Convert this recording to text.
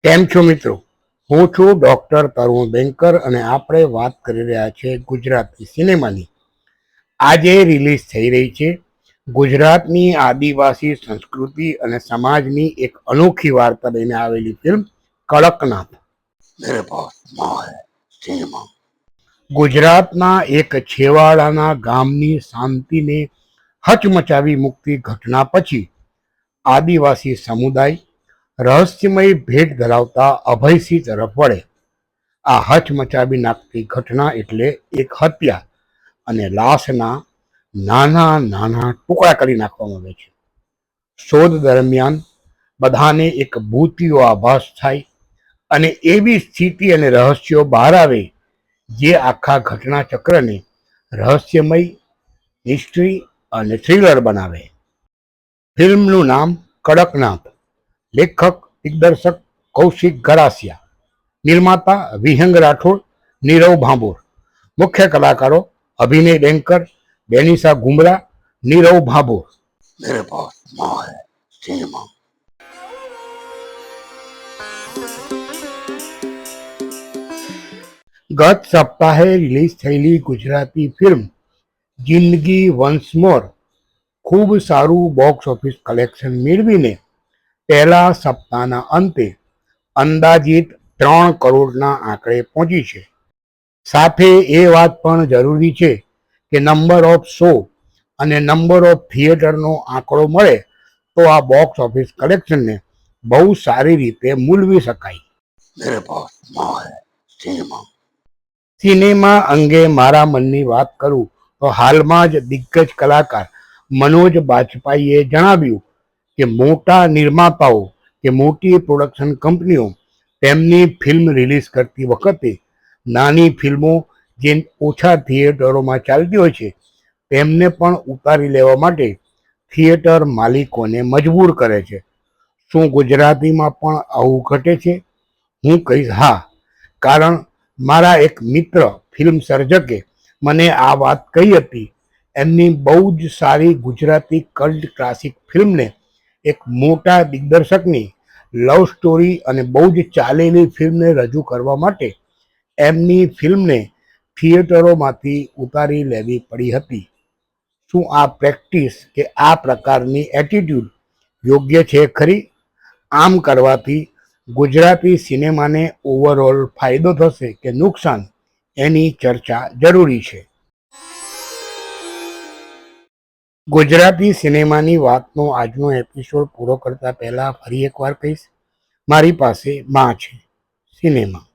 કેમ છો મિત્રો? હું છું ડૉક્ટર તરુણ બેંકર અને આપણે વાત કરી રહ્યા છીએ ગુજરાતી સિનેમાની. આજે રિલીઝ થઈ રહી છે ગુજરાતની આદિવાસી સંસ્કૃતિ અને સમાજની એક અનોખી વાર્તા લઈને આવેલી ફિલ્મ કડકનાથ. ગુજરાતના એક છેવાડાના ગામની શાંતિને હચમચાવી મૂકતી ઘટના પછી આદિવાસી સમુદાય રહસ્યમય ભેટ ધરાવતા અભયસિંહ તરફ વળે. આ હચમચાવી નાખતી ઘટના એટલે એક હત્યા અને લાશના નાના નાના ટુકડા કરી નાખવામાં આવે છે. શોધ દરમિયાન બધાને એક ભૂતિયો આભાસ થાય અને એવી સ્થિતિ અને રહસ્યો બહાર આવે જે આખા ઘટના ચક્રને રહસ્યમય, મિસ્ટ્રી અને થ્રિલર બનાવે. ફિલ્મનું નામ કડકનાથ. લેખક દિગ્દર્શક કૌશિક ગરાસિયા, નિર્માતા વિહંગ રાઠોડ, નીરવ ભાંભોર. મુખ્ય કલાકારો અભિનય બેંકર, બેનિશા ગુમરા, નીરવ ભાંભોર. ગત સપ્તાહે રિલીઝ થયેલી ગુજરાતી ફિલ્મ જિંદગી વન્સ મોર ખૂબ સારું બોક્સ ઓફિસ કલેક્શન મેળવીને પહેલા સપ્તાહના અંતે અંદાજિત 3 કરોડના આંકડે પહોંચી છે. સાથે એ વાત પણ જરૂરી છે કે નંબર ઓફ શો અને નંબર ઓફ થિયેટરનો આંકડો મળે તો આ બોક્સ ઓફિસ કલેક્શનને બહુ સારી રીતે મૂલવી શકાય. સિનેમા અંગે મારા મનની વાત કરું તો હાલમાં જ દિગ્ગજ કલાકાર મનોજ બાજપાઈએ જણાવ્યું કે મોટા નિર્માતાઓ કે મોટી પ્રોડક્શન કંપનીઓ તેમની ફિલ્મ રિલીઝ કરતી વખતે નાની ફિલ્મો જે ઓછા થિયેટરોમાં ચાલતી હોય છે તેમને પણ ઉતારી લેવા માટે થિયેટર માલિકોને મજબૂર કરે છે. શું ગુજરાતીમાં પણ આવું ઘટે છે? હું કહીશ હા, કારણ મારા એક મિત્ર ફિલ્મ સર્જકે મને આ વાત કહી હતી. એમની બહુ જ સારી ગુજરાતી કલ્ટ ક્લાસિક ફિલ્મને એક મોટા દિગ્દર્શકની લવ સ્ટોરી અને બહુ જ ચાલેલી ફિલ્મને રજૂ કરવા માટે એમની ફિલ્મને થિયેટરોમાંથી ઉતારી લેવી પડી હતી. શું આ પ્રેક્ટિસ કે આ પ્રકારની એટીટ્યૂડ યોગ્ય છે ખરી? આમ કરવાથી ગુજરાતી સિનેમાને ઓવરઓલ ફાયદો થશે કે નુકસાન, એની ચર્ચા જરૂરી છે. ગુજરાતી સિનેમાની વાતનો આજનો એપિસોડ પૂરો કરતા પહેલા ફરી એકવાર કહીશ, મારી પાસે માં છે સિનેમા.